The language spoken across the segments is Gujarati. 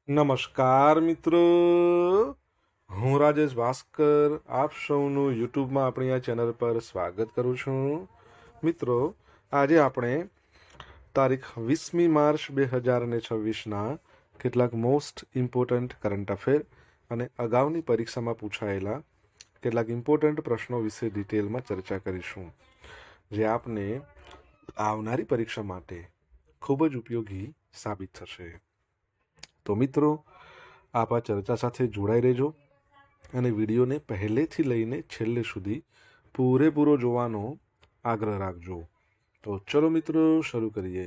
નમસ્કાર મિત્રો, હું રાજેશ ભાસ્કર આપ સૌનું યુટ્યુબમાં આપણી આ ચેનલ પર સ્વાગત કરું છું. મિત્રો, આજે આપણે તારીખ 20મી માર્ચ 2026ના કેટલાક મોસ્ટ ઇમ્પોર્ટન્ટ કરંટ અફેર અને અગાઉની પરીક્ષામાં પૂછાયેલા કેટલાક ઇમ્પોર્ટન્ટ પ્રશ્નો વિશે ડિટેલમાં ચર્ચા કરીશું, જે આપને આવનારી પરીક્ષા માટે ખૂબ જ ઉપયોગી સાબિત થશે. તો મિત્રો, આપ આ ચર્ચા સાથે જોડાઈ રહેજો અને વિડીયોને પહેલેથી લઈને છેલ્લે સુધી પૂરેપૂરો જોવાનો આગ્રહ રાખજો. તો ચલો મિત્રો, શરૂ કરીએ.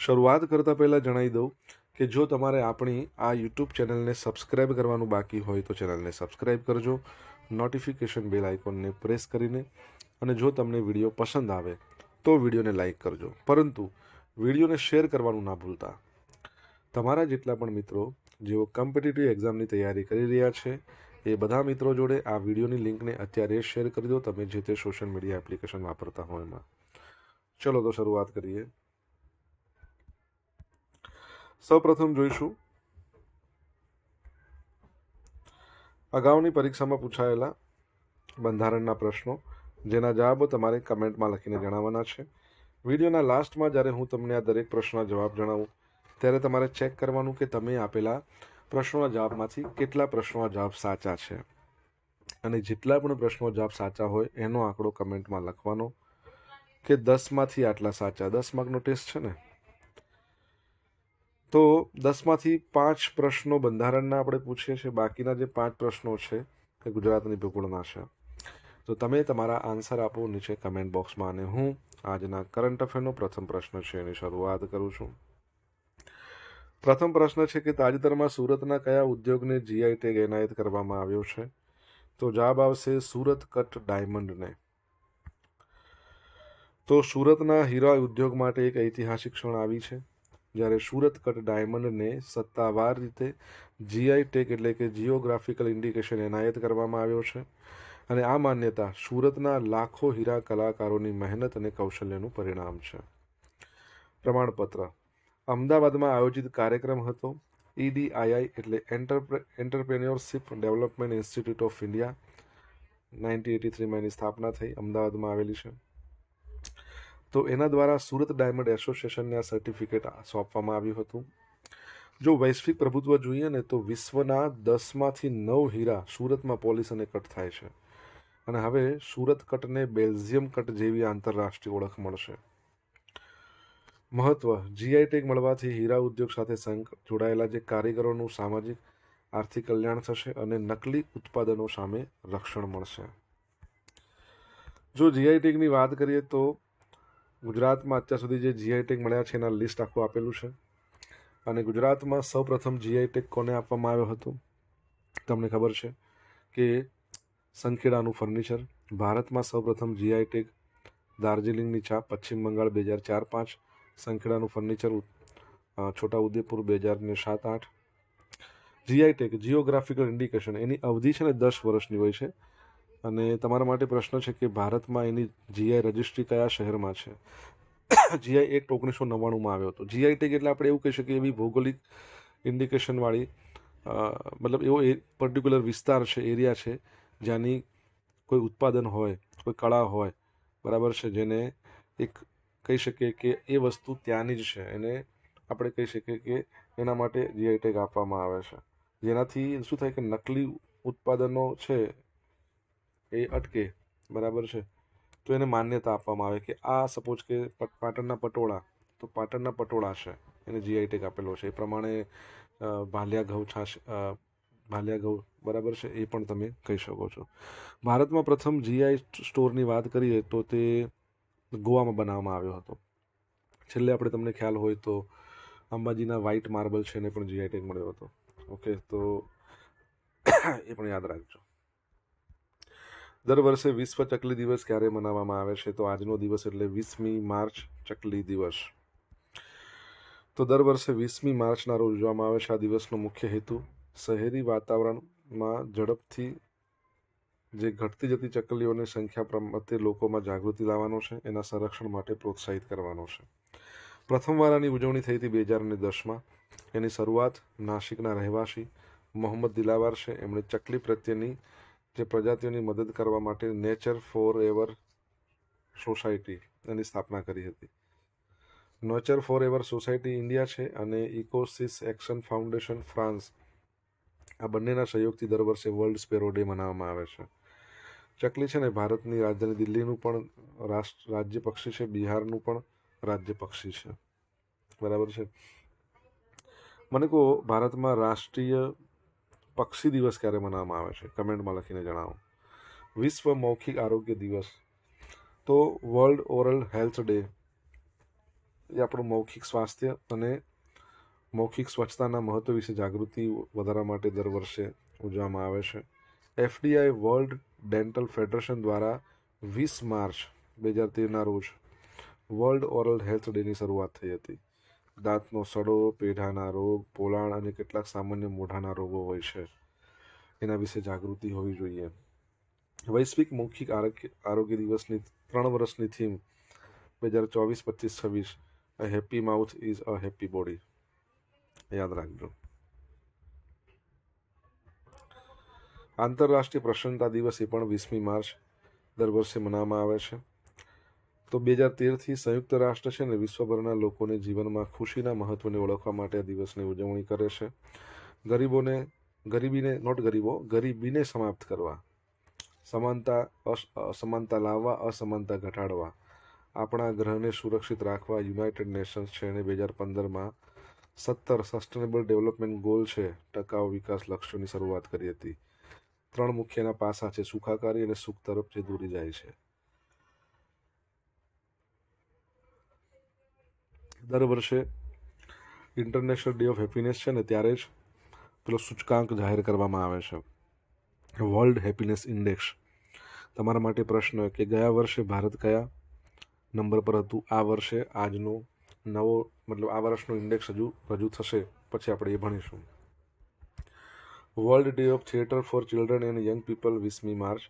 શરૂઆત કરતાં પહેલાં જણાવી દઉં કે જો તમારે આપણી આ યુટ્યુબ ચેનલને સબસ્ક્રાઈબ કરવાનું બાકી હોય તો ચેનલને સબસ્ક્રાઈબ કરજો, નોટિફિકેશન બેલ આઇકોનને પ્રેસ કરીને, અને જો તમને વિડીયો પસંદ આવે તો વિડીયોને લાઈક કરજો, પરંતુ વિડીયોને શેર કરવાનું ના ભૂલતા. તમારા જેટલા પણ મિત્રો જેઓ કોમ્પિટિટિવ એક્ઝામની તૈયારી કરી રહ્યા છે એ બધા મિત્રો જોડે આ વિડીયોની લિંકને અત્યારે શેર કરી દો, તમે જે તે સોશિયલ મીડિયા એપ્લિકેશન વાપરતા હોય એમાં. ચલો તો શરૂઆત કરીએ. સૌપ્રથમ જોઈશું અગાઉની પરીક્ષામાં પૂછાયેલા બંધારણના પ્રશ્નો, જેના જવાબો તમારે કમેન્ટમાં લખીને જણાવવાના છે. વિડીયોના લાસ્ટમાં જ્યારે હું તમને આ દરેક પ્રશ્નના જવાબ જણાવું ત્યારે તમારે ચેક કરવાનું કે તમે આપેલા પ્રશ્નોના જવાબમાંથી કેટલા પ્રશ્નોના જવાબ સાચા છે, અને જેટલા પણ પ્રશ્નો જવાબ સાચા હોય એનો આંકડો કમેન્ટમાં લખવાનો કે 10માંથી આટલા સાચા. 10 માર્કનો ટેસ્ટ છે ને, તો 10માંથી 5 પ્રશ્નો બંધારણના આપણે પૂછીએ છીએ, બાકીના જે 5 પ્રશ્નો છે એ ગુજરાતની ભૂગોળના છે. તો તમે તમારા આન્સર આપો નીચે કમેન્ટ બોક્સમાં, અને હું આજના કરંટ અફેરનો પ્રથમ પ્રશ્ન છે એની શરૂઆત કરું છું. પ્રથમ પ્રશ્ન છે કે તાજેતરમાં સુરતના કયા ઉદ્યોગને જીઆઈ ટેગ એનાયત કરવામાં આવ્યો છે? તો જવાબ આવશે સુરત કટ ડાયમંડને. તો સુરતના હીરા ઉદ્યોગ માટે એક ઐતિહાસિક ક્ષણ આવી છે, જ્યારે સુરત કટ ડાયમંડને સત્તાવાર રીતે જીઆઈ ટેગ એટલે કે જીઓગ્રાફિકલ ઇન્ડિકેશન એનાયત કરવામાં આવ્યો છે, અને આ માન્યતા સુરતના લાખો હીરા કલાકારોની મહેનત અને કૌશલ્યનું પરિણામ છે. પ્રમાણપત્ર. અમદાવાદમાં આયોજિત કાર્યક્રમ હતો. EDII એટલે entrepreneurship development institute of India, 1983માં એની સ્થાપના થઈ, અમદાવાદમાં આવેલી છે. તો એના દ્વારા સુરત ડાયમંડ એસોસિએશનને આ સર્ટિફિકેટ સોંપવામાં આવ્યું હતું. જો વૈશ્વિક પ્રભુત્વ જોઈએ ને તો વિશ્વના 10માંથી 9 હીરા સુરતમાં પોલિશ અને કટ થાય છે, અને હવે સુરત કટને બેલ્જિયમ કટ જેવી આંતરરાષ્ટ્રીય ઓળખ મળશે. મહત્વ. જીઆઈ ટેગ મળવાથી હીરા ઉદ્યોગ સાથે જોડાયેલા જે કારીગરોનું સામાજિક આર્થિક કલ્યાણ થશે અને નકલી ઉત્પાદનો સામે રક્ષણ મળશે. જો જીઆઈ ટેગની વાત કરીએ તો ગુજરાતમાં અત્યાર સુધી જે જીઆઈ ટેગ મળ્યા છે એના લિસ્ટ આખું આપેલું છે, અને ગુજરાતમાં સૌપ્રથમ જીઆઈ ટેગ કોને આપવામાં આવ્યો હતો? તમને ખબર છે કે સંખેડાનું ફર્નિચર. ભારતમાં સૌપ્રથમ જીઆઈ ટેગ દાર્જિલિંગની ચા, પશ્ચિમ બંગાળ 2004-05, સંખેડાનું furniture Chhota Udepur 2007-08. GI tag geographical indication, એની અવધિ છે ને 10 વર્ષની હોય છે, અને તમારા માટે પ્રશ્ન છે કે ભારતમાં એની જીઆઈ રજિસ્ટ્રી કયા શહેરમાં છે? જીઆઈ એક્ટ 1999માં આવ્યો હતો. જીઆઈ ટેગ એટલે આપણે એવું કહી શકીએ એવી ભૌગોલિક ઇન્ડિકેશનવાળી, મતલબ એવો પર્ટિક્યુલર વિસ્તાર છે, એરિયા છે, જ્યાંની કોઈ ઉત્પાદન હોય, કોઈ કળા હોય, બરાબર છે, જેને એક કહી શકીએ કે એ વસ્તુ ત્યાંની જ છે, એને આપણે કહી શકીએ કે એના માટે જીઆઈ ટેગ આપવામાં આવે છે, જેનાથી શું થાય કે નકલી ઉત્પાદનો છે એ અટકે, બરાબર છે. તો એને માન્યતા આપવામાં આવે કે આ સપોઝ કે પાટણના પટોળા, તો પાટણના પટોળા છે, એને જીઆઈ ટેગ આપેલો છે. એ પ્રમાણે ભાલિયા ઘઉં છાશ, ભાલિયા ઘઉં, બરાબર છે, એ પણ તમે કહી શકો છો. ભારતમાં પ્રથમ જીઆઈ સ્ટોરની વાત કરીએ તો તે ગોવામાં બનાવવામાં આવ્યો હતો. છેલ્લે આપણે તમને ખ્યાલ હોય તો અંબાજીના વ્હાઇટ માર્બલ છે એને પણ જીઆઈ ટેગ મળ્યો હતો. ઓકે, તો એ પણ યાદ રાખજો. દર વર્ષે વિશ્વ ચકલી દિવસ ક્યારે મનાવવામાં આવે છે? તો આજનો દિવસ એટલે 20મી માર્ચ, ચકલી દિવસ. તો દર વર્ષે 20મી માર્ચના રોજ ઉજવવામાં આવે છે. આ દિવસનો મુખ્ય હેતુ શહેરી વાતાવરણમાં ઝડપથી જે ઘટતી જતી ચકલીઓની સંખ્યા પ્રત્યે લોકોમાં જાગૃતિ લાવવાનો છે, એના સંરક્ષણ માટે પ્રોત્સાહિત કરવાનો છે. પ્રથમવાર આની ઉજવણી થઈ હતી 2010માં. એની શરૂઆત નાસિકના રહેવાસી મોહમ્મદ દિલાવર છે. એમણે ચકલી પ્રત્યેની જે પ્રજાતિઓની મદદ કરવા માટે નેચર ફોર એવર સોસાયટી એની સ્થાપના કરી હતી. Nature forever society India છે અને ઇકોસિસ એક્શન ફાઉન્ડેશન ફ્રાન્સ, આ બંનેના સહયોગથી દર વર્ષે વર્લ્ડ સ્પેરો ડે મનાવવામાં આવે છે. ચકલી છે ને ભારતની રાજધાની દિલ્હીનું પણ રાજ્ય પક્ષી છે, બિહારનું પણ રાજ્ય પક્ષી છે. બરાબર છે. મને કહો, ભારતમાં રાષ્ટ્રીય પક્ષી દિવસ ક્યારે મનાવવામાં આવે છે? કમેન્ટમાં લખીને જણાવો. વિશ્વ મૌખિક આરોગ્ય દિવસ, તો વર્લ્ડ ઓરલ હેલ્થ ડે એ આપણું મૌખિક સ્વાસ્થ્ય અને મૌખિક સ્વચ્છતાના મહત્વ વિશે જાગૃતિ વધારવા માટે દર વર્ષે ઉજવવામાં આવે છે. એફડીઆઈ વર્લ્ડ ડેન્ટલ ફેડરેશન દ્વારા 20 માર્ચ 2013ના રોજ વર્લ્ડ ઓરલ હેલ્થ ડેની શરૂઆત થઈ હતી. દાંતનો સડો, પેઢાના રોગ, પોલાણ અને કેટલાક સામાન્ય મોઢાના રોગો હોય છે, એના વિશે જાગૃતિ હોવી જોઈએ. વૈશ્વિક મૌખિક આરોગ્ય દિવસની 3 વર્ષની theme 2024-25-26 a happy mouth is a happy body, યાદ રાખજો. આંતરરાષ્ટ્રીય પ્રસન્નતા દિવસ એ પણ 20મી માર્ચ દર વર્ષે મનાવવામાં આવે છે. તો 2013થી સંયુક્ત રાષ્ટ્ર છે ને વિશ્વભરના લોકોને જીવનમાં ખુશીના મહત્વને ઓળખવા માટે આ દિવસની ઉજવણી કરે છે. ગરીબીને સમાપ્ત કરવા, અસમાનતા લાવવા, અસમાનતા ઘટાડવા, આપણા ગ્રહને સુરક્ષિત રાખવા યુનાઇટેડ નેશન્સ છે અને 2015માં 17 સસ્ટેનેબલ ડેવલપમેન્ટ ગોલ છે, ટકાઉ વિકાસ લક્ષ્યોની શરૂઆત કરી હતી. 3 મુખ્યના પાસા છે: સુખાકારી અને સુખ તરફ જે દોરી જાય છે. દર વર્ષે ઇન્ટરનેશનલ ડે ઓફ હેપીનેસ છે ને ત્યારે જ પેલો સૂચકાંક જાહેર કરવામાં આવે છે, વર્લ્ડ હેપીનેસ ઇન્ડેક્સ. તમારા માટે પ્રશ્ન કે ગયા વર્ષે ભારત કયા નંબર પર હતું? આ વર્ષે આજનો આ વર્ષનો ઇન્ડેક્સ હજુ રજૂ થશે, પછી આપણે એ ભણીશું. World day of theatre for children and young people 20મી માર્ચ.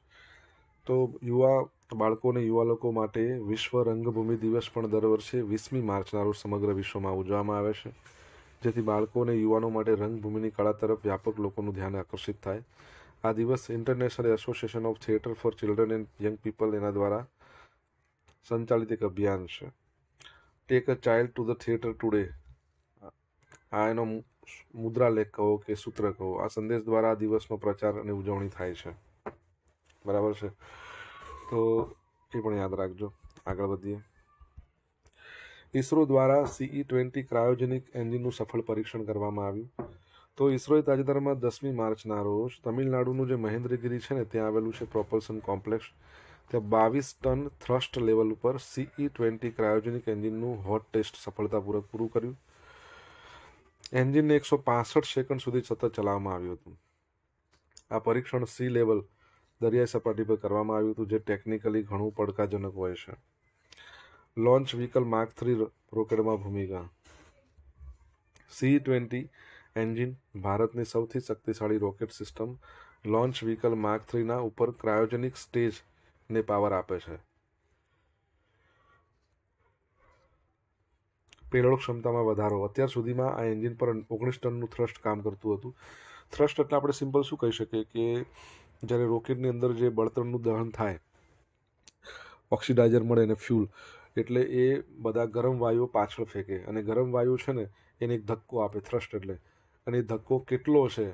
તો બાળકો અને યુવા લોકો માટે વિશ્વ રંગભૂમિ દિવસ પણ દર વર્ષે 20મી માર્ચના રોજ સમગ્ર વિશ્વમાં ઉજવવામાં આવે છે, જેથી બાળકો અને યુવાનો માટે રંગભૂમિની કળા તરફ વ્યાપક લોકોનું ધ્યાન આકર્ષિત થાય. આ દિવસ international association of theatre for children and young people એના દ્વારા સંચાલિત એક અભિયાન છે. Take a child to the theatre today, આ એનો મુદ્રાલેખ કહો કે સૂત્ર કહો, આ સંદેશ દ્વારા આ દિવસનો પ્રચાર અને ઉજવણી થાય છે. બરાબર છે. તો એ પણ યાદ રાખજો. આગળ વધીએ. ઇસરો દ્વારા CE-20 ક્રાયોજેનિક એન્જિનનું સફળ પરીક્ષણ કરવામાં આવ્યું. તો ઇસરોએ તાજેતરમાં 10મી માર્ચના રોજ તમિલનાડુનું જે મહેન્દ્રગિરી છે ને ત્યાં આવેલું છે પ્રોપલ્શન કોમ્પ્લેક્સ, ત્યાં 22 ટન થ્રસ્ટ લેવલ ઉપર CE-20 ક્રાયોજેનિક એન્જિનનું હોટ ટેસ્ટ સફળતાપૂર્વક પૂરું કર્યું. એન્જિનને 165 સેકન્ડ સુધી સતત ચલાવવામાં આવ્યું હતું. આ પરીક્ષણ સી લેવલ દરિયાઈ સપાટી પર કરવામાં આવ્યું હતું, જે ટેકનિકલી ઘણું પડકારજનક હોય છે. લોન્ચ વ્હીકલ માર્ક 3 રોકેટમાં ભૂમિકા. CE-20 એન્જિન ભારતની સૌથી શક્તિશાળી rocket system launch vehicle mark 3ના ઉપર ક્રાયોજેનિક સ્ટેજને પાવર આપે છે. પેલોડ ક્ષમતામાં વધારો. અત્યાર સુધીમાં આ એન્જિન પર 19 ટનનું થ્રસ્ટ કામ કરતું હતું. થ્રસ્ટ એટલે આપણે સિમ્પલ શું કહી શકીએ કે જ્યારે રોકેટની અંદર જે બળતણનું દહન થાય, ઓક્સિડાઇઝર મળે અને ફ્યુલ, એટલે એ બધા ગરમ વાયુઓ પાછળ ફેંકે અને ગરમ વાયુ છે ને એને એક ધક્કો આપે થ્રસ્ટ એટલે, અને એ ધક્કો કેટલો છે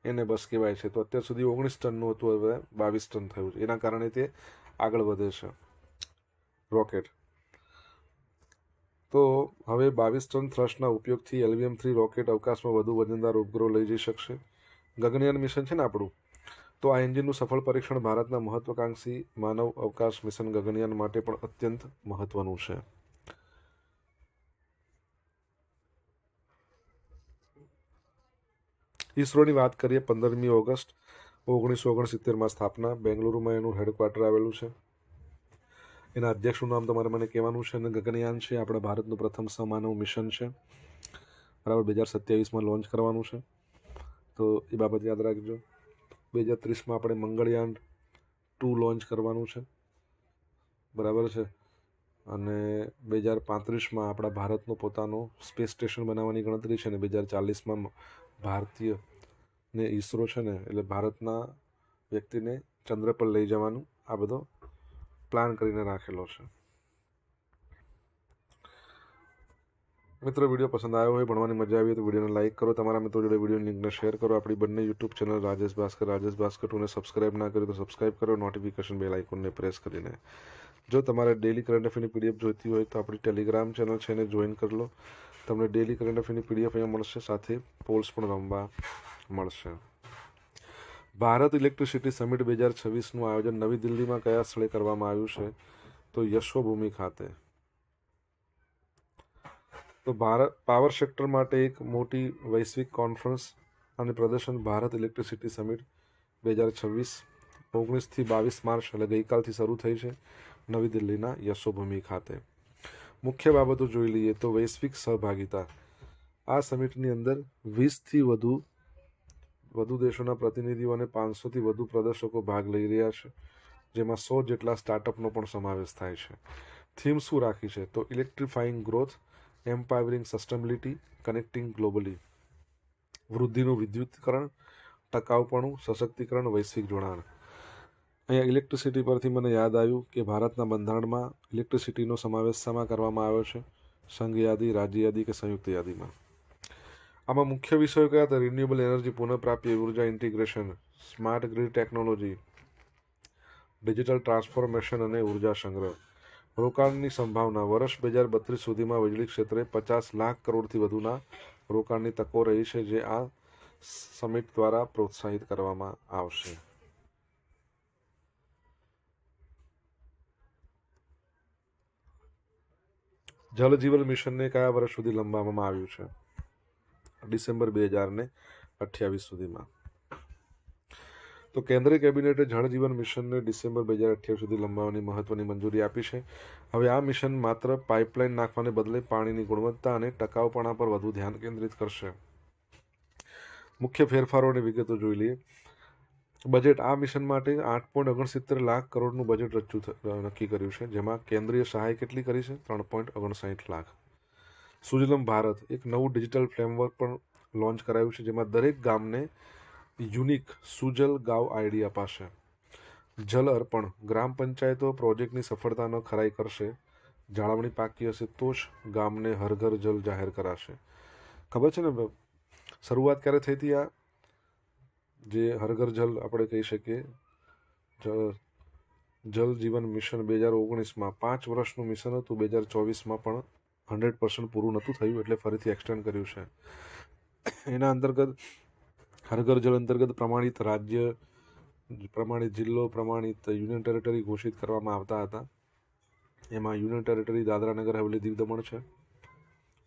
એને બસ કહેવાય છે. તો અત્યાર સુધી 19 ટનનું હતું, હવે 22 ટન થયું છે. એના કારણે તે આગળ વધે છે રોકેટ. તો હવે 22 ટન થ્રસ્ટના ઉપયોગથી LVM-3 રોકેટ અવકાશમાં વધુ વજનદાર ઉપગ્રહો લઈ જઈ શકશે. ગગનયાન મિશન છે ને આપણું, તો આ એન્જિનનું સફળ પરીક્ષણ ભારતના મહત્વાકાંક્ષી માનવ અવકાશ મિશન ગગનયાન માટે પણ અત્યંત મહત્વનું છે. ઇસરોની વાત કરીએ. 15મી ઓગસ્ટ 1969માં સ્થાપના. બેંગલુરુમાં એનું હેડક્વાર્ટર આવેલું છે. એના અધ્યક્ષનું નામ તમારે મને કહેવાનું છે. અને ગગનયાન છે આપણા ભારતનું પ્રથમ સમાનવ મિશન છે. બરાબર, 2027માં લોન્ચ કરવાનું છે, તો એ બાબત યાદ રાખજો. 2030માં આપણે મંગળયાન 2 લોન્ચ કરવાનું છે. બરાબર છે. અને 2035માં આપણા ભારતનું પોતાનું સ્પેસ સ્ટેશન બનાવવાની ગણતરી છે, અને 2040માં ભારતીય ને ઈસરો છે ને એટલે ભારતના વ્યક્તિને ચંદ્ર પર લઈ જવાનું આ બધો પ્લાન કરીને રાખેલો છે. મિત્રો, વિડીયો પસંદ આવ્યો હોય, ભણવાની મજા આવી તો વિડીયોને લાઇક કરો, તમારા મિત્રો જોડે વિડીયો લિંકને શેર કરો. આપણી બંને યુટ્યુબ ચેનલ રાજેશ ભાસ્કર 2ને સબસ્ક્રાઇબ ના કર્યું તો સબસ્ક્રાઇબ કરો, નોટિફિકેશન બેલ આઇકોનને પ્રેસ કરીને. જો તમારે ડેલી કરંટ અફેરની પીડીએફ જોઈતી હોય તો આપણી ટેલિગ્રામ ચેનલ છે એને જોઈન કરી લો. તમને ડેલી કરંટ અફેરની પીડીએફ અહીંયા મળશે, સાથે પોલ્સ પણ રમવા મળશે. ભારત ઇલેક્ટ્રિસિટી સમિટ 2026નું આયોજન નવી દિલ્હીમાં કયા સ્થળે કરવામાં આવ્યું છે? તો યશોભૂમિ ખાતે. તો ભારત પાવર સેક્ટર માટે એક મોટી વૈશ્વિક કોન્ફરન્સ અને પ્રદર્શન ભારત ઇલેક્ટ્રિસિટી સમિટ 2026 19થી 22 માર્ચ એટલે ગઈકાલથી શરૂ થઈ છે નવી દિલ્હીના યશોભૂમિ ખાતે. મુખ્ય બાબતો જોઈ લઈએ તો વૈશ્વિક સહભાગિતા. આ સમિટની અંદર 20થી વધુ દેશોના પ્રતિનિધિઓ અને 500થી વધુ પ્રદર્શકો ભાગ લઈ રહ્યા છે, જેમાં 100 જેટલા સ્ટાર્ટઅપનો પણ સમાવેશ થાય છે. થીમ શું રાખી છે? તો electrifying growth, empowering sustainability, connecting globally. વૃદ્ધિનું વિદ્યુતીકરણ, ટકાઉપણું, સશક્તિકરણ, વૈશ્વિક જોડાણ. અહીંયા ઇલેક્ટ્રિસિટી પરથી મને યાદ આવ્યું કે ભારતના બંધારણમાં ઇલેક્ટ્રિસિટીનો સમાવેશ શામાં કરવામાં આવ્યો છે? સંઘ યાદી, રાજ્ય યાદી કે સંયુક્ત યાદીમાં? આમાં મુખ્ય વિષયો કયા હતા? રિન્યુએબલ એનર્જી, પુનઃપ્રાપ્ય ઉર્જા integration, smart grid technology, digital transformation અને ઉર્જા સંગ્રહ. રોકાણની સંભાવના. વર્ષ 2032 સુધીમાં વીજળી ક્ષેત્રે 50 લાખ કરોડથી વધુના રોકાણની તકો રહી છે, જે આ સમિટ દ્વારા પ્રોત્સાહિત કરવામાં આવશે. જલ જીવન મિશનને કયા વર્ષ સુધી લંબાવવામાં આવ્યું છે? ડિસેમ્બર 2028 સુધીમાં. તો કેન્દ્રીય કેબિનેટે જળ જીવન મિશનને ડિસેમ્બર 2028 સુધી લંબાવવાની મહત્વની મંજૂરી આપી છે. હવે આ મિશન માત્ર પાઇપલાઇન નાખવાને બદલે પાણીની ગુણવત્તા અને ટકાઉપણા પર વધુ ધ્યાન કેન્દ્રિત કરશે. મુખ્ય ફેરફારોની વિગતો જોઈ લઈએ. બજેટ. આ મિશન માટે 8.69 લાખ કરોડનું બજેટ નક્કી કર્યું છે, જેમાં કેન્દ્રીય સહાય કેટલી કરી છે? 3.59 લાખ. સુજલમ ભારત. એક નવું ડિજિટલ ફ્રેમવર્ક પણ લોન્ચ કરાયું છે, જેમાં દરેક ગામને યુનિક સુજલ ગાંવ આઈડી અપાશે. જલ અર્પણ. ગ્રામ પંચાયતો પ્રોજેક્ટની સફળતાનો ખરાઈ કરશે. જાળવણી પાકી હશે તો જ ગામને હર ઘર જલ જાહેર કરાશે. ખબર છે ને શરૂઆત ક્યારે થઈ હતી? આ જે હર ઘર જલ આપણે કહી શકીએ જલ જીવન મિશન 2019માં 5 વર્ષનું મિશન હતું. 2024માં પણ 100% પૂરું નહોતું થયું, એટલે ફરીથી એક્સટેન્ડ કર્યું છે. એના અંતર્ગત હર ઘર જલ અંતર્ગત પ્રમાણિત રાજ્ય, પ્રમાણિત જિલ્લો, પ્રમાણિત યુનિયન ટેરેટરી ઘોષિત કરવામાં આવતા હતા. એમાં યુનિયન ટેરેટરી દાદરા નગર હવેલી દીવ દમણ છે,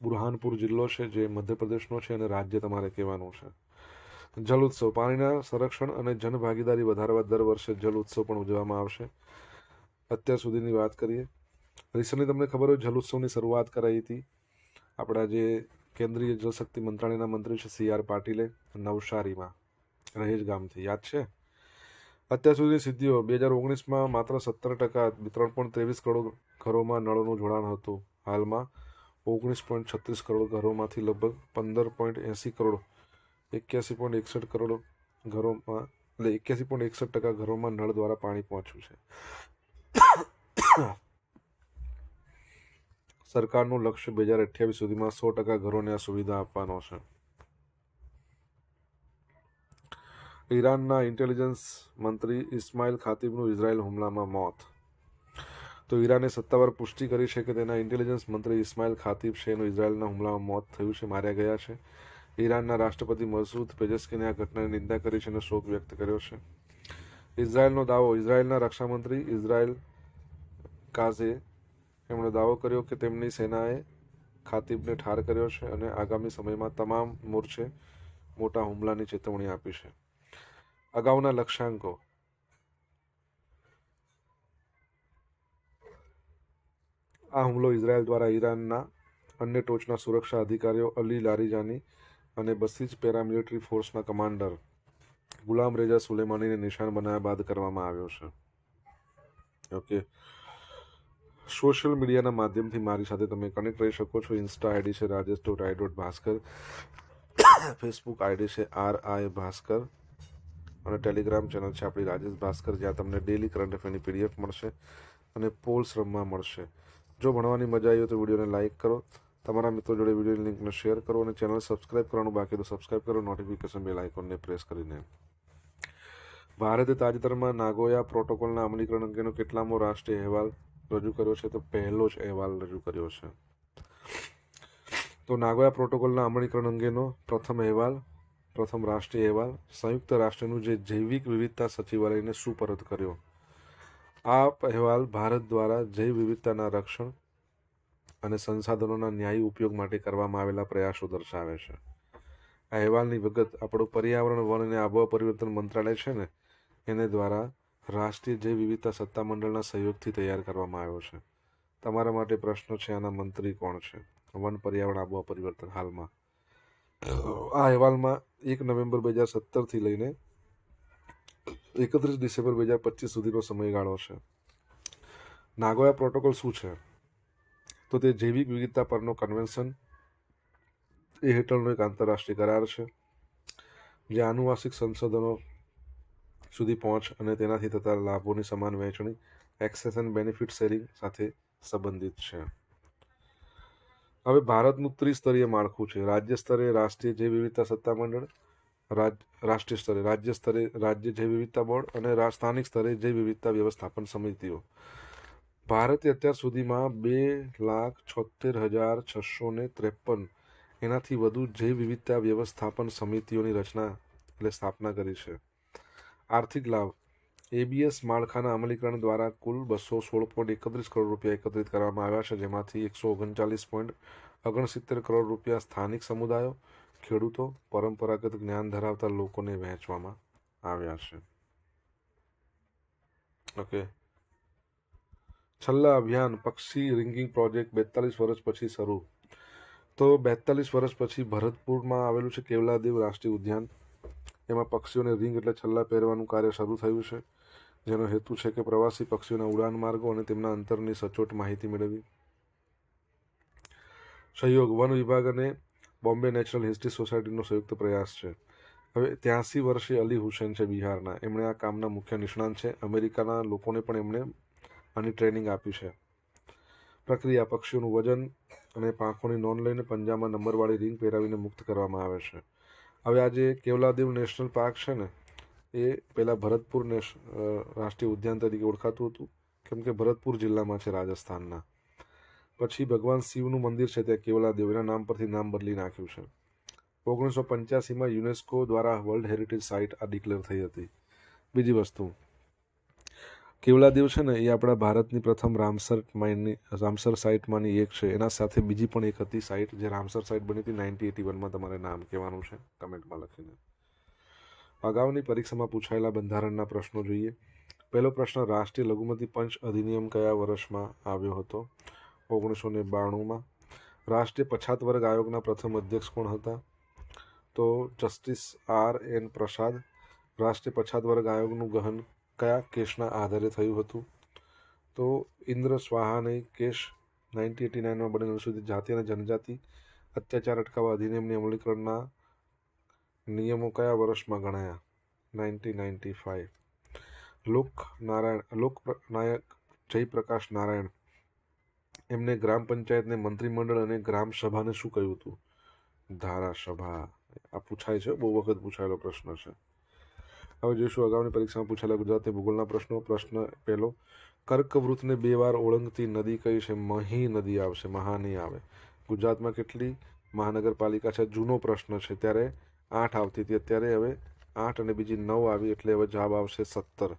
બુરહાનપુર જિલ્લો છે જે મધ્યપ્રદેશનો છે, અને રાજ્ય તમારે કહેવાનું છે. જલ ઉત્સવ. પાણીના સંરક્ષણ અને જનભાગીદારી વધારવા દર વર્ષે જલ ઉત્સવ પણ ઉજવવામાં આવશે. અત્યાર સુધીની વાત કરીએ. રિસન્ટલી તમને ખબર હોય જલ ઉત્સવની શરૂઆત કરાઈ હતી આપણા જે કેન્દ્રીય જલશક્તિ મંત્રાલયના મંત્રી છે CR પાટીલે નવસારીમાં રહેજ ગામથી. યાદ છે? અત્યાર સુધીની સિદ્ધિઓ. 2019માં માત્ર 17%, 3.23 કરોડ ઘરોમાં નળનું જોડાણ હતું. હાલમાં 19.36 કરોડ ઘરોમાંથી લગભગ 15.80 કરોડ 81.61 કરોડ ઘરોમાં એટલે 81.61% ઘરોમાં નળ દ્વારા પાણી પહોંચ્યું છે. સરકારનું લક્ષ્ય 2028 સુધીમાં 100% ઘરોને આ સુવિધા આપવાનો છે. ઈરાનના ઇન્ટેલિજન્સ મંત્રી ઇસ્માઇલ ખાતીબનું ઇઝરાયલ હુમલામાં મોત. તો ઈરાને સત્તાવાર પુષ્ટિ કરી છે કે તેના ઇન્ટેલિજન્સ મંત્રી ઇસ્માઇલ ખાતીબ છે એનું ઇઝરાયલના હુમલામાં મોત થયું છે, માર્યા ગયા છે. ઈરાનના રાષ્ટ્રપતિ મસૂદ પેજેસ્કીને આ ઘટનાની નિંદા કરી છે અને શોક વ્યક્ત કર્યો છે. ઇઝરાયલનો દાવો. ઇઝરાયલના રક્ષામંત્રી ઇઝરાયલ કાઝે એમણે દાવો કર્યો કે તેમની સેનાએ ખાતીબને ઠાર કર્યો છે અને આગામી સમયમાં તમામ મોરચે મોટા હુમલાની ચેતવણી આપી છે. અગાઉના લક્ષ્યાંકો. આ હુમલો ઇઝરાયલ દ્વારા ઈરાનના અન્ય ટોચના સુરક્ષા અધિકારીઓ અલી લારીજાની અને બસીજ પેરામિલિટરી ફોર્સના કમાન્ડર ગુલામ રેજા સુલેમાનીને નિશાન બનાવ્યા બાદ કરવામાં આવ્યો છે. ઓકે. સોશિયલ મીડિયાના માધ્યમથી મારી સાથે તમે કનેક્ટ રહી શકો છો. ઇન્સ્ટા આઈડી છે rajesh.i.bhaskar, ફેસબુક આઈડી છે RI ભાસ્કર અને ટેલિગ્રામ ચેનલ છે આપણી રાજેશ ભાસ્કર, જ્યાં તમને ડેલી કરંટ અફેરની PDF મળશે અને પોલ્સ રમવા મળશે. જો ભણવાની મજા આવી તો વિડીયોને લાઇક કરો, તમારા મિત્રો જોડે વિડીયોની લિંકને શેર કરો અને ચેનલ સબસ્ક્રાઇબ કરવાનું બાકી તો સબસ્ક્રાઇબ કરો, નોટિફિકેશન બેલ આઇકોનને પ્રેસ કરીને. ભારતે તાજેતરમાં નાગોયા પ્રોટોકોલના અમલીકરણ અંગેનો કેટલામો રાષ્ટ્રીય અહેવાલ રજૂ કર્યો છે? તો પહેલો જ અહેવાલ રજૂ કર્યો છે. તો નાગોયા પ્રોટોકોલના અમલીકરણ અંગેનો પ્રથમ રાષ્ટ્રીય અહેવાલ સંયુક્ત રાષ્ટ્રનું જે જૈવિક વિવિધતા સચિવાલયને સુપરત કર્યો. આ અહેવાલ ભારત દ્વારા જૈવ વિવિધતાના રક્ષણ અને સંસાધનોના ન્યાયી ઉપયોગ માટે કરવામાં આવેલા પ્રયાસો દર્શાવે છે. આ અહેવાલની વિગત આપણું પર્યાવરણ, વન અને આબોહવા પરિવર્તન મંત્રાલય છે ને એને દ્વારા રાષ્ટ્રીય જૈવ વિવિધતા સત્તામંડળના સહયોગથી તૈયાર કરવામાં આવ્યો છે. તમારા માટે પ્રશ્ન છે, આના મંત્રી કોણ છે? વન, પર્યાવરણ, આબોહવા પરિવર્તન. હાલમાં આ અહેવાલમાં 1 નવેમ્બર 2017 લઈને 31 ડિસેમ્બર 2025 સુધીનો સમયગાળો છે. નાગોયા પ્રોટોકોલ શું છે? તો તે જૈવિક વિવિધતા પરનો કન્વેન્શન એ હેઠળનો એક આંતરરાષ્ટ્રીય કરાર છે, જે આનુવાંશિક સંશોધનો સુધી પહોંચ અને તેનાથી થતા લાભોની સમાન વહેંચણી, એક્સેસ એન્ડ બેનિફિટ શેરિંગ સાથે સંબંધિત છે. હવે ભારતનું ત્રિસ્તરીય માળખું છે. રાજ્ય સ્તરે રાષ્ટ્રીય જૈવ વિવિધતા સત્તામંડળ, રાષ્ટ્રીય સ્તરે રાજ્ય જૈવ વિવિધતા બોર્ડ અને સ્થાનિક સ્તરે જૈવ વિવિધતા વ્યવસ્થાપન સમિતિઓ. ભારતે અત્યાર સુધીમાં 2,76,653 એનાથી વધુ જૈવ વિવિધતા વ્યવસ્થાપન સમિતિઓની સ્થાપના કરી છે. આર્થિક લાભ: ABS માળખાના અમલીકરણ દ્વારા કુલ 216.31 કરોડ રૂપિયા એકત્રિત કરવામાં આવ્યા છે, જેમાંથી 139.69 કરોડ રૂપિયા સ્થાનિક સમુદાયો, ખેડૂતો, પરંપરાગત જ્ઞાન ધરાવતા લોકોને વહેંચવામાં આવ્યા છે. ઓકે. છેલ્લા અભિયાન પક્ષી રિંગિંગ પ્રોજેક્ટ 42 વર્ષ પછી શરૂ. તો 42 વર્ષ પછી ભરતપુરમાં આવેલું છે કેવલાદેવ રાષ્ટ્રીય ઉદ્યાન. એમાં પક્ષીઓને રિંગ એટલે છલ્લા પહેરવાનું કાર્ય શરૂ થયું છે, જેનો હેતુ છે કે પ્રવાસી પક્ષીઓના ઉડાન માર્ગો અને તેમના અંતરની સચોટ માહિતી મેળવવી. સહયોગ: વન વિભાગ અને બોમ્બે નેચરલ હિસ્ટ્રી સોસાયટીનો સંયુક્ત પ્રયાસ છે. હવે 83 વર્ષીય અલી હુસેન છે બિહારના. એમણે આ કામના મુખ્ય નિષ્ણાંત છે. અમેરિકાના લોકોને પણ એમણે આની ટ્રેનિંગ આપી છે. પ્રક્રિયા: પક્ષીઓનું વજન અને પાંખોની નોંધ લઈને પંજામાં નંબરવાળી રિંગ પહેરાવીને મુક્ત કરવામાં આવે છે. હવે આ જે કેવલાદેવ નેશનલ પાર્ક છે ને, એ પહેલાં ભરતપુર રાષ્ટ્રીય ઉદ્યાન તરીકે ઓળખાતું હતું, કેમ કે ભરતપુર જિલ્લામાં છે રાજસ્થાનના. પછી ભગવાન શિવનું મંદિર છે ત્યાં કેવલાદેવ, એના નામ પરથી નામ બદલી નાખ્યું છે. 1985માં યુનેસ્કો દ્વારા વર્લ્ડ હેરિટેજ સાઇટ આ ડિક્લેર થઈ હતી. બીજી વસ્તુ, કેવલાદેવ છે ને એ આપણા ભારતની પ્રથમ રામસર સાઇટમાંની એક છે. એના સાથે બીજી પણ એક હતી સાઇટ, જે રામસર સાઇટ બની હતી 1981માં. તમારે નામ કહેવાનું છે કમેન્ટમાં લખીને. અગાઉની પરીક્ષામાં પૂછાયેલા બંધારણના પ્રશ્નો જોઈએ. પહેલો પ્રશ્ન: રાષ્ટ્રીય લઘુમતી પંચ અધિનિયમ કયા વર્ષમાં આવ્યો હતો? 1992માં. રાષ્ટ્રીય પછાત વર્ગ આયોગના પ્રથમ અધ્યક્ષ કોણ હતા? તો જસ્ટિસ RN પ્રસાદ. રાષ્ટ્રીય પછાત વર્ગ આયોગનું ગહન કયા કેસના આધારે થયું હતું? તો ઇન્દ્ર સ્વાહાની કેસ. 1989માં બનેલ અનુસૂચિત જાતિ અને જનજાતિ અત્યાચાર અટકાવવા અધિનિયમની અમલીકરણના નિયમો કયા વર્ષમાં ગણાયા? 1995. લોકનાયક જયપ્રકાશ નારાયણ, એમને ગ્રામ પંચાયતને મંત્રીમંડળ અને ગ્રામ સભાને શું કહ્યું હતું? ધારાસભા. આ પૂછાય છે, બહુ વખત પૂછાયેલો પ્રશ્ન છે. હવે જોઈશું અગાઉની પરીક્ષામાં પૂછાયેલા ગુજરાતી ભૂગોળના પ્રશ્નો. પ્રશ્ન પહેલો: કર્કવૃતને 2 વાર ઓળંગતી નદી કઈ છે? મહી નદી આવશે, મહા નહીં આવે. ગુજરાતમાં કેટલી મહાનગરપાલિકા છે? જૂનો પ્રશ્ન છે, ત્યારે 8 આવતી હતી, અત્યારે હવે 8 અને બીજી 9 આવી, એટલે હવે જવાબ આવશે 17.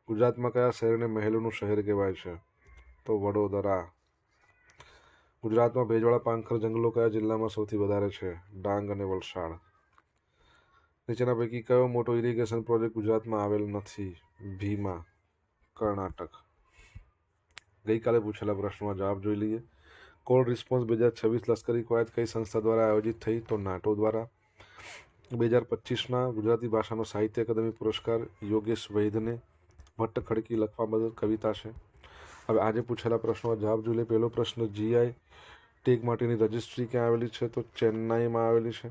ગુજરાતમાં કયા શહેરને મહેલોનું શહેર કહેવાય છે? તો વડોદરા. ગુજરાતમાં ભેજવાળા પાનખર જંગલો કયા જિલ્લામાં સૌથી વધારે છે? ડાંગ અને વલસાડ. નીચેના પૈકી કયો મોટો ઇરિગેશન પ્રોજેક્ટ ગુજરાતમાં આવેલ નથી? ભીમા, કર્ણાટક. ગઈકાલે પૂછેલા પ્રશ્નોમાં જવાબ જોઈ લઈએ. કોલ રિસ્પોન્સ 2026 લશ્કરી કવાયત કઈ સંસ્થા દ્વારા આયોજિત થઈ? તો નાટો દ્વારા. 2025ના ગુજરાતી ભાષાનો સાહિત્ય અકાદમી પુરસ્કાર યોગેશ વૈધને ભટ્ટ ખડકી લખવા બદલ કવિતા છે. હવે આજે પૂછેલા પ્રશ્નો જવાબ જોઈ લે. પહેલો પ્રશ્ન, જીઆઈ ટેગ માટેની રજિસ્ટ્રી ક્યાં આવેલી છે? તો ચેન્નાઈમાં આવેલી છે.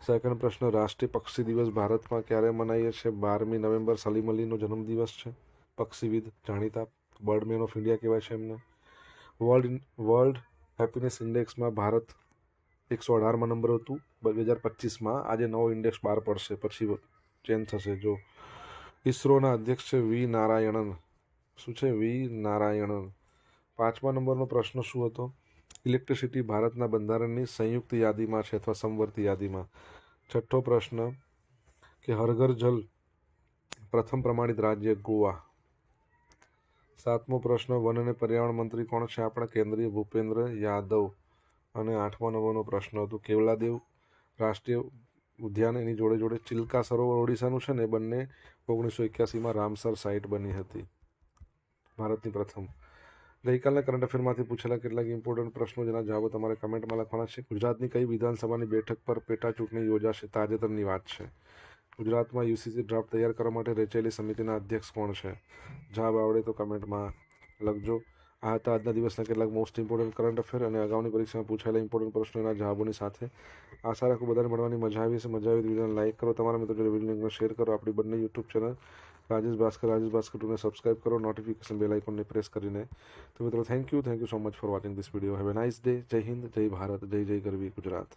સેકન્ડ પ્રશ્ન, રાષ્ટ્રીય પક્ષી દિવસ ભારતમાં ક્યારે મનાવીએ છીએ? 12મી નવેમ્બર. સલીમ અલીનો જન્મદિવસ છે, પક્ષીવિદ જાણીતા, બર્ડમેન ઓફ ઇન્ડિયા કહેવાય છે એમને. વર્લ્ડ હેપીનેસ ઇન્ડેક્સમાં ભારત 118માં નંબર હતું 2025માં. આજે નવો ઇન્ડેક્સ બહાર પડશે, પછી ચેન્જ થશે. જો ઇસરોના અધ્યક્ષ છે વી નારાયણન. શું છે? વી નારાયણન. 5મા નંબરનો પ્રશ્ન શું હતો? ઇલેક્ટ્રિસિટી ભારતના બંધારણની સંયુક્ત યાદીમાં છે અથવા સમવર્તી યાદીમાં. 6થો પ્રશ્ન કે હર ઘર જલ પ્રથમ પ્રમાણિત રાજ્ય ગોવા. 7મો પ્રશ્ન, વન અને પર્યાવરણ મંત્રી કોણ છે? આપણા કેન્દ્રીય ભૂપેન્દ્ર યાદવ. અને 8મા નંબરનો પ્રશ્ન હતો કેવલાદેવ રાષ્ટ્રીય ઉદ્યાન, એની જોડે જોડે ચિલ્કા સરોવર ઓડિશાનું છે ને, એ બંને 1981માં રામસર સાઇટ બની હતી, ભારતની પ્રથમ. ગઈકાલના કરંટ અફેરમાંથી પૂછેલા કેટલાક ઇમ્પોર્ટન્ટ પ્રશ્નો જેના જવાબો તમારે કમેન્ટમાં લખવાના છે. ગુજરાતની કઈ વિધાનસભાની બેઠક પર પેટા ચૂંટણી યોજાશે? તાજેતરની વાત છે. ગુજરાતમાં યુસીસી ડ્રાફ્ટ તૈયાર કરવા માટે રચાયેલી સમિતિના અધ્યક્ષ કોણ છે? જવાબ આવડે તો કમેન્ટમાં લખજો. આ હતા આજના દિવસના કેટલાક મોસ્ટ ઇમ્પોર્ટન્ટ કરંટ અફેર અને અગાઉની પરીક્ષામાં પૂછાયેલા ઇમ્પોર્ટન્ટ પ્રશ્નોના જવાબોની સાથે. આશા રાખું બધાને ભણવાની મજા આવી હશે. મજા આવી તો વિડીયોને લાઇક કરો, તમારા મિત્રો જોડે વિડીયો શેર કરો. આપણી બંને યુટ્યુબ ચેનલ રાજેશ ભાસ્કર 2ને સબસ્ક્રાઇબ કરો, નોટિફિકેશન બેલ આઇકોનને પ્રેસ કરીને. તો મિત્રો thank you so much for watching this video. Have a nice day. જય હિન્દ, જય ભારત, જય જય ગરવી ગુજરાત.